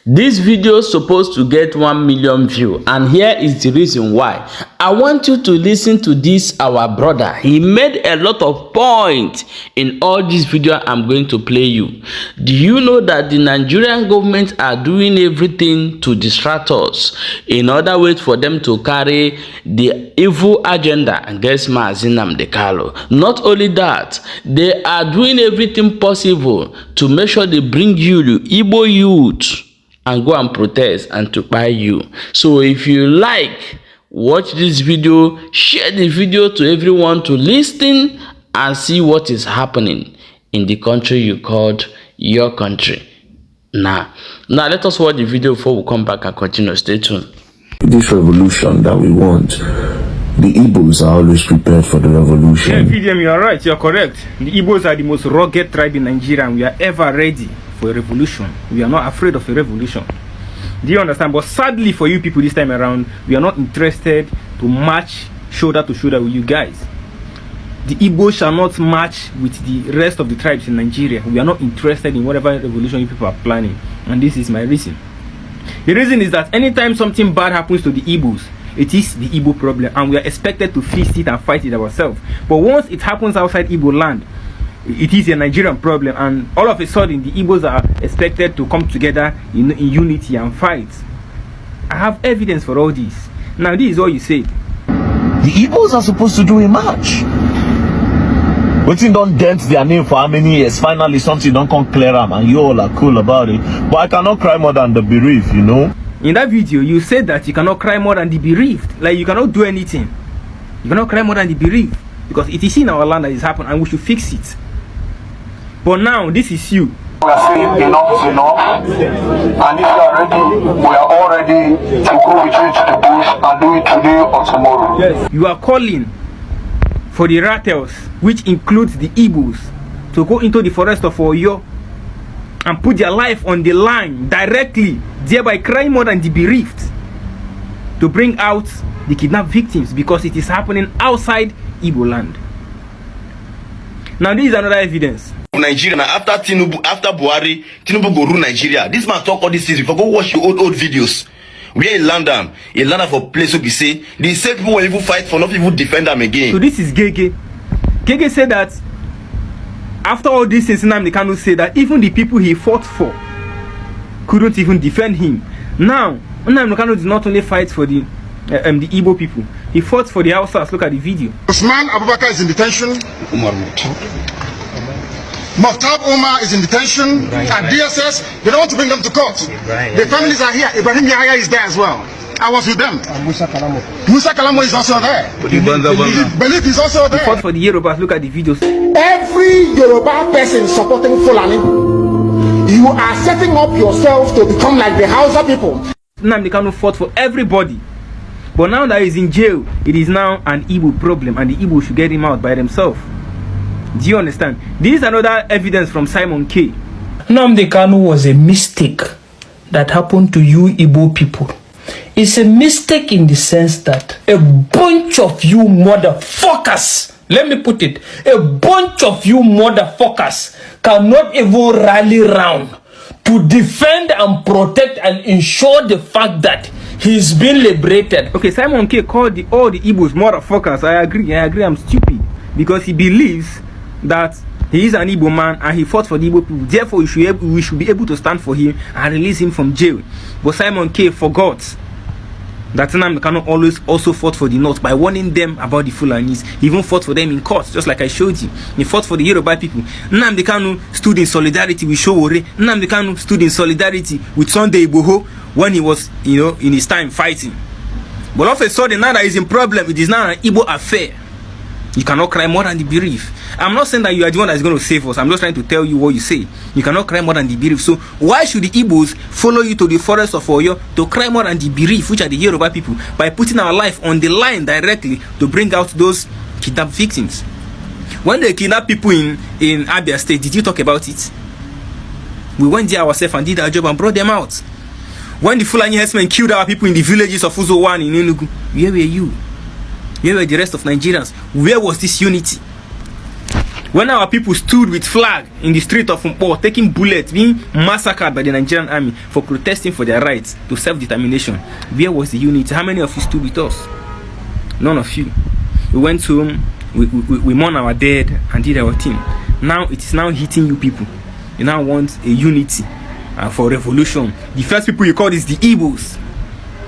This video is supposed to get 1 million views, and here is the reason why. I want you to listen to this, our brother. He made a lot of points in all this video I'm going to play you. Do you know that the Nigerian government are doing everything to distract us in other ways for them to carry the evil agenda against Mazi Nnamdi Kanu? Not only that, they are doing everything possible to make sure they bring you, the Igbo youth, and go and protest and to buy you. So if you like, watch this video, share the video to everyone to listen and see what is happening in the country you called your country. Now let us watch the video before we come back and continue. Stay tuned. This revolution that we want, the Igbos are always prepared for the revolution. Yeah, VDM, you are right, you are correct. The Igbos are the most rugged tribe in Nigeria, and we are ever ready for a revolution. We are not afraid of a revolution. Do you understand? But sadly for you people this time around, we are not interested to march shoulder to shoulder with you guys. The Igbo shall not match with the rest of the tribes in Nigeria. We are not interested in whatever revolution you people are planning, and this is my reason. The reason is that anytime something bad happens to the Igbos, it is the Igbo problem, and we are expected to fix it and fight it ourselves. But once it happens outside Igbo land, it is a Nigerian problem, and all of a sudden the Igbos are expected to come together in unity and fight. I have evidence for all this. Now this is all you say. The Igbos are supposed to do a march. Waiting don't dent their name for how many years? Finally something don't come clear them, and you all are cool about it. But I cannot cry more than the bereaved, you know. In that video, you said that you cannot cry more than the bereaved. Like you cannot do anything. You cannot cry more than the bereaved, because it is in our land that is happening, and we should fix it. But now, this is you. We are saying enough is enough, and if you are ready, we are all ready to go with you to the bush and do it today or tomorrow. Yes, you are calling for the Rattles, which includes the Igbos, to go into the forest of Oyo and put their life on the line directly, thereby crying more than the bereaved, to bring out the kidnapped victims, because it is happening outside Igbo land. Now this is another evidence. Nigeria, now after Buhari, Tinubu go rule Nigeria. This man talk all these things. If you go watch your old videos, where in London, for place to be say, the same people will even fight for, not people defend them again. So this is Gege. Gege said that after all these things, Nnamdi Kanu said that even the people he fought for couldn't even defend him. Now, Nnamdi Kanu did not only fight for the Igbo people, he fought for the Hausas. Look at the video. Usman Abubakar is in detention. Mahtab Omar is in detention at DSS. They don't want to bring them to court. The families are here. Ibrahim Yahya is there as well. I was with them. Musa Kalamo is also there. Belief is also there. He fought for the Yorubas. Look at the videos. Every Yoruba person supporting Fulani, you are setting up yourself to become like the Hausa people. Nnamdi Kanu fought for everybody. But now that he's in jail, it is now an Igbo problem, and the Igbo should get him out by themselves. Do you understand? This is another evidence from Simon K. Nnamdi Kanu was a mistake that happened to you Igbo people. It's a mistake in the sense that a bunch of you motherfuckers, let me put it, a bunch of you motherfuckers cannot even rally round to defend and protect and ensure the fact that he's been liberated. Okay, Simon K called all the Igbos motherfuckers. I agree, I'm stupid, because he believes that he is an Igbo man and he fought for the Igbo people. Therefore, we should be able to stand for him and release him from jail. But Simon K forgot that Nnamdi Kanu always also fought for the North by warning them about the Fulanis. He even fought for them in court, just like I showed you. He fought for the Yoruba people. Nnamdi Kanu stood in solidarity with Sowore. Nnamdi Kanu stood in solidarity with Sunday Igboho when he was, in his time fighting. But all of a sudden, now that he's in problem, it is now an Igbo affair. You cannot cry more than the bereaved. I'm not saying that you are the one that's going to save us. I'm just trying to tell you what you say. You cannot cry more than the bereaved. So why should the Igbos follow you to the forest of Oyo to cry more than the bereaved, which are the Yoruba people, by putting our life on the line directly to bring out those kidnapped victims? When they kidnapped people in Abia State, did you talk about it? We went there ourselves and did our job and brought them out. When the Fulani herdsmen killed our people in the villages of Uzowan in Enugu, where were you? Where were the rest of Nigerians? Where was this unity? When our people stood with flag in the street of Mpo, taking bullets, being massacred by the Nigerian army for protesting for their rights to self-determination, where was the unity? How many of you stood with us? None of you. We went home, we mourned our dead and did our thing. Now it is now hitting you people. You now want a unity for revolution. The first people you call is the Igbos.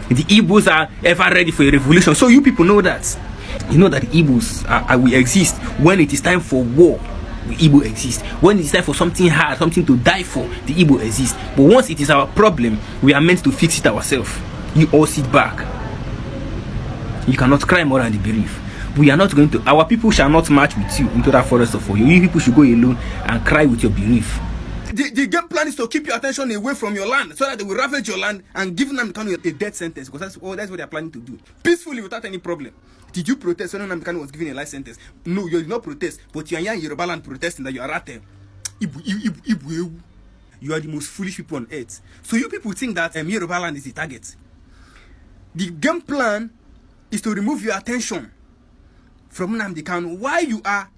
The Igbos are ever ready for a revolution. So you people know that. You know that the Igbos will exist when it is time for war. The Igbo exist. When it is time for something hard, something to die for, the Igbo exist. But once it is our problem, we are meant to fix it ourselves. You all sit back. You cannot cry more than the bereaved. We are not going to. Our people shall not march with you into that forest of Oyo. You people should go alone and cry with your bereaved. The game plan is to keep your attention away from your land so that they will ravage your land and give them a death sentence, because that's what they are planning to do. Peacefully, without any problem. Did you protest when Nnamdi Kanu was given a life sentence? No, you did not protest, but you are here in Yoruba land protesting that you are at You are the most foolish people on earth. So you people think that Yoruba land is the target. The game plan is to remove your attention from Nnamdi Kanu while you are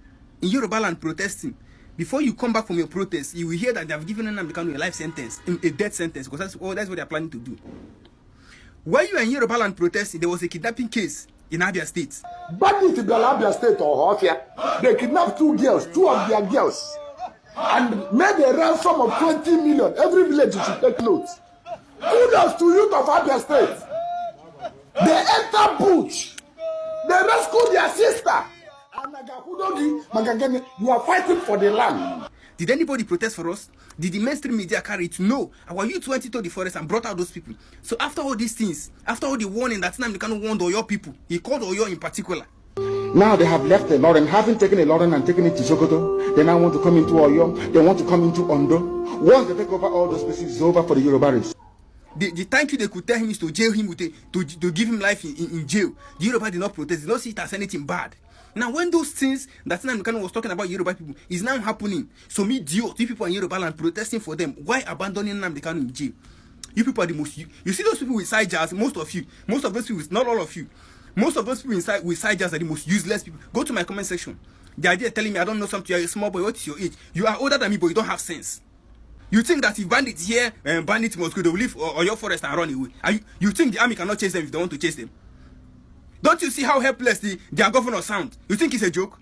in Yoruba land protesting. Before you come back from your protest, you will hear that they have given Nnamdi Kanu a life sentence, a death sentence, because that's what they are planning to do. While you are in Yoruba land protesting, there was a kidnapping case in Abia State. Bandits in Abia State or Hofia, they kidnapped two of their girls, and made a ransom of 20 million. Every village should take note. Kudos to youth of Abia State. They enter Butch. They rescue their sister. You are fighting for the land. Did anybody protest for us? Did the mainstream media carry it? No. Our youth went into the forest and brought out those people. So after all these things, after all the warning that Nnamdi Kanu warned Oyo people, he called Oyo in particular. Now they have left the Ilorin, having taken Ilorin and taken it to Sokoto. They now want to come into Oyo. They want to come into Ondo. Once they take over all those places, it's over for the Yorubaris. The thank you they could tell him is to jail him to give him life in jail. The Yoruba did not protest. They don't see it as anything bad. Now, when those things that Nnamdi Kanu was talking about Yoruba people is now happening, so me, two people in Yoruba land protesting for them, why abandoning Nnamdi Kanu in jail? You people are the most. You see those people with side jars, most of those people, not all of you, most of those people with side jars are the most useless people. Go to my comment section. The idea telling me I don't know something, you're a small boy, what is your age? You are older than me, but you don't have sense. You think that if bandits here, bandits must go, they will leave or your forest and run away. You think the army cannot chase them if they want to chase them? Don't you see how helpless their governor sound? You think it's a joke?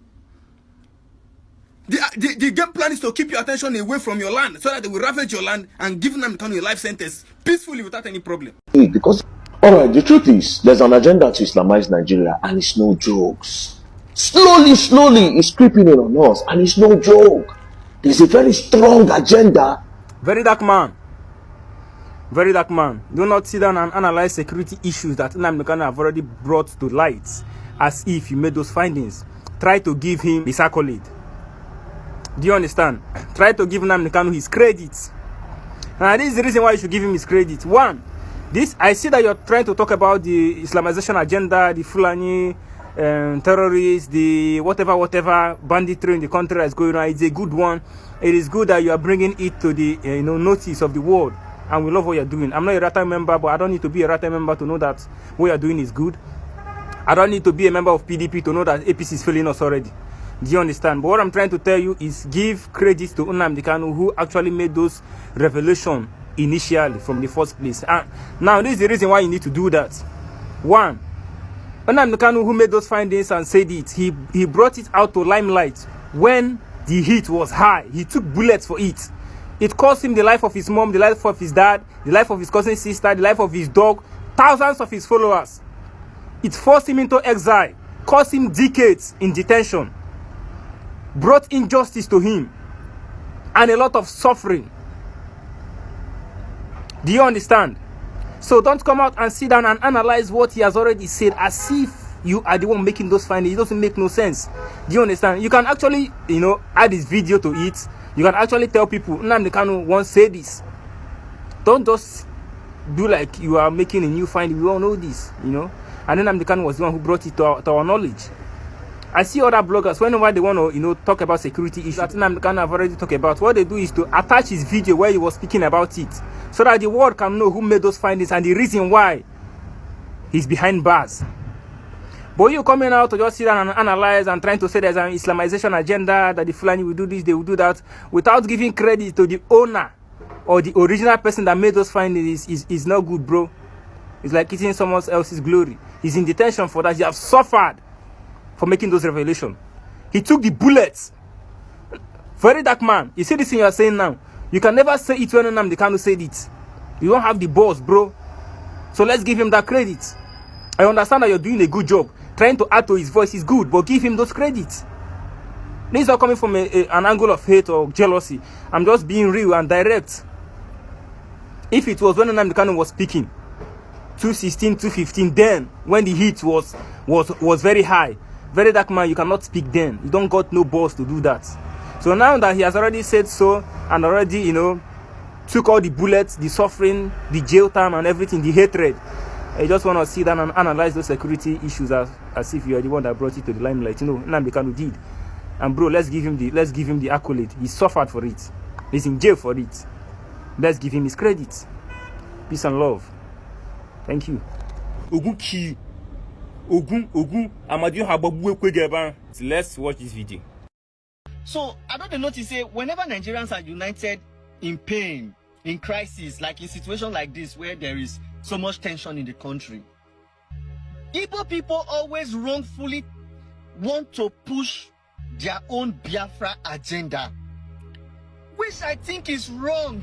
The game plan is to keep your attention away from your land so that they will ravage your land and give them a life sentence peacefully without any problem. Because, alright, the truth is, there's an agenda to Islamize Nigeria, and it's no jokes. Slowly, it's creeping in on us, and it's no joke. There's a very strong agenda. Very dark man. Very dark man. Do not sit down and analyze security issues that Nnamdi Kanu have already brought to light as if you made those findings. Try to give him his accolade. Do you understand? Try to give Nnamdi Kanu his credit. And this is the reason why you should give him his credit. One, I see that you're trying to talk about the Islamization agenda, the Fulani terrorists, the whatever banditry in the country that's going on. It's a good one. It is good that you are bringing it to the notice of the world. And we love what you're doing. I'm not a Rata member, but I don't need to be a Rata member to know that what you're doing is good. I don't need to be a member of PDP to know that APC is failing us already. Do you understand? But what I'm trying to tell you is give credit to Nnamdi Kanu, who actually made those revelations initially from the first place. And now this is the reason why you need to do that. One, Nnamdi Kanu, who made those findings and said it, he brought it out to limelight when the heat was high. He took bullets for it. It cost him the life of his mom, the life of his dad, the life of his cousin's sister, the life of his dog, thousands of his followers. It forced him into exile, cost him decades in detention, brought injustice to him, and a lot of suffering. Do you understand? So don't come out and sit down and analyze what he has already said as if you are the one making those findings. It doesn't make no sense. Do you understand? You can actually, add this video to it. You can actually tell people, Nnamdi Kanu once said this. Don't just do like you are making a new finding. We all know this, And then Nnamdi Kanu was the one who brought it to our knowledge. I see other bloggers, whenever they want to, talk about security issues that Nnamdi Kanu have already talked about, what they do is to attach his video where he was speaking about it, so that the world can know who made those findings and the reason why he's behind bars. But you coming out to just sit down and analyze and trying to say there's an Islamization agenda, that the Fulani will do this, they will do that, without giving credit to the owner or the original person that made those findings is not good, bro. It's like eating someone else's glory. He's in detention for that. He has suffered for making those revelations. He took the bullets. Very dark man. You see this thing you are saying now. You can never say it when Nnamdi Kanu said it. You don't have the balls, bro. So let's give him that credit. I understand that you're doing a good job. Trying to add to his voice is good, but give him those credits. This is not coming from an angle of hate or jealousy. I'm just being real and direct. If it was when Nnamdi Kanu was speaking, 2016, 2015, then when the heat was very high, very dark man, you cannot speak then. You don't got no balls to do that. So now that he has already said so and already, you know, took all the bullets, the suffering, the jail time and everything, the hatred, I just want to sit down and analyze those security issues as if you are the one that brought it to the limelight. You know, Nnamdi Kanu did. And bro, let's give him the accolade. He suffered for it. He's in jail for it. Let's give him his credit. Peace and love. Thank you. Ogun ki. Ogun. Amadiyo hababu ekwe. Let's watch this video. So I don't notice say whenever Nigerians are united in pain, in crisis, like in situations like this where there is so much tension in the country, Igbo people always wrongfully want to push their own Biafra agenda, which I think is wrong.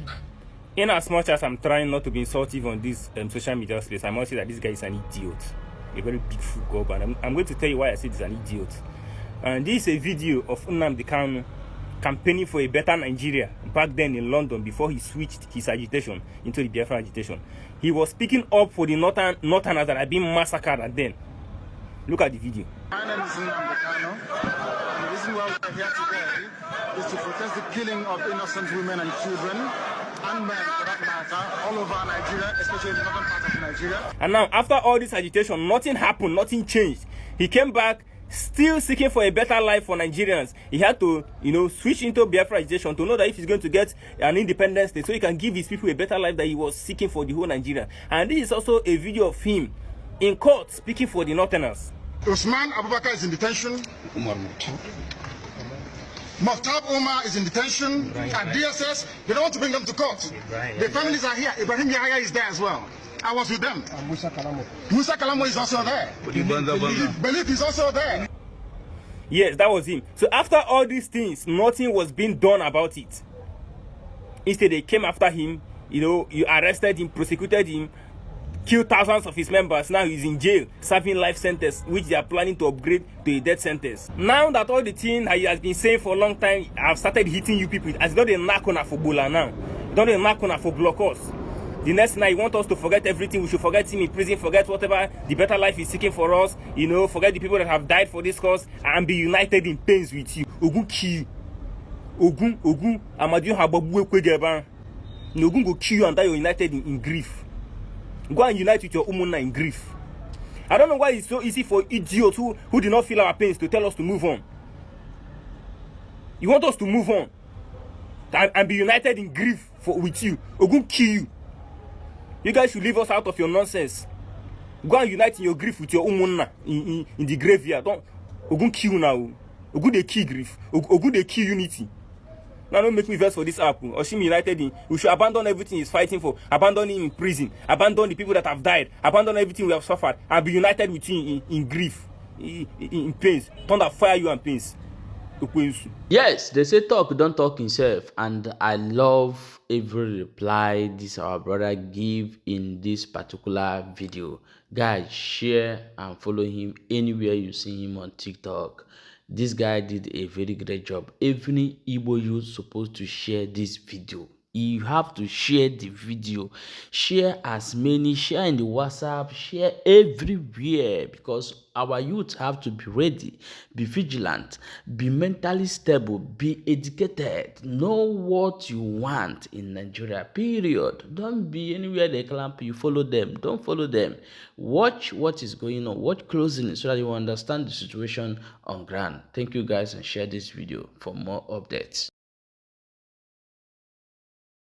In as much as I'm trying not to be insultive on this social media space, I must say that this guy is an idiot, a very big fool gob, and I'm going to tell you why I say he's an idiot. And this is a video of Nnamdi Kanu campaigning for a better Nigeria back then in London before he switched his agitation into the Biafra agitation. He was speaking up for the Northerners that had been massacred and then. Look at the video. My name is Nnamdi Kanu. The reason why we are here today is to protest the killing of innocent women and children and men, for that matter, all over Nigeria, especially in the northern part of Nigeria. And now, after all this agitation, nothing happened, nothing changed. He came back, still seeking for a better life for Nigerians. He had to, you know, switch into Biafra agitation to know that if he's going to get an independent state, so he can give his people a better life that he was seeking for the whole Nigeria. And this is also a video of him in court speaking for the Northerners. Usman Abubakar is in detention. Maftab Omar is in detention at DSS. They don't want to bring them to court. The families are here. Ibrahim Yahya is there as well. I was with them. Musa Kalamo is also there. Belief is also there. Yes, that was him. So after all these things, nothing was being done about it. Instead, they came after him. You know, you arrested him, prosecuted him, killed thousands of his members. Now he's in jail, serving life sentence, which they are planning to upgrade to a death sentence. Now that all the things that he has been saying for a long time have started hitting you people, as though they knock on for Bola now. Don't they knock on for blockers. The next night, you want us to forget everything. We should forget him in prison, forget whatever the better life is seeking for us. You know, forget the people that have died for this cause and be united in pains with you. Ogun kill. Ogun. Amadiyo hababu ekwe geba. Ogun go kill you and die you're united in grief. Go and unite with your umuna in grief. I don't know why it's so easy for idiots who do not feel our pains to tell us to move on. You want us to move on and be united in grief with you. Ogun kill you. You guys should leave us out of your nonsense. Go and unite in your grief with your umuna in the graveyard. Don't Ogun kill now. Ogun they kill grief. Ogun they kill unity. Now don't make me verse for this app. Oshim united in. We should abandon everything he's fighting for. Abandon him in prison. Abandon the people that have died. Abandon everything we have suffered. And be united with him in grief. In pains. Thunder fire you and pains. Yes, they say talk don't talk himself, and I love every reply this our brother give in this particular video. Guys, share and follow him anywhere you see him on TikTok. This guy did a very great job. Every Igbo youth supposed to share this video. You have to share the video. Share as many, share in the WhatsApp, share everywhere, because our youth have to be ready, be vigilant, be mentally stable, be educated, know what you want in Nigeria, period. Don't be anywhere they clamp you, follow them. Don't follow them. Watch what is going on. Watch closely so that you understand the situation on ground. Thank you guys, and share this video for more updates.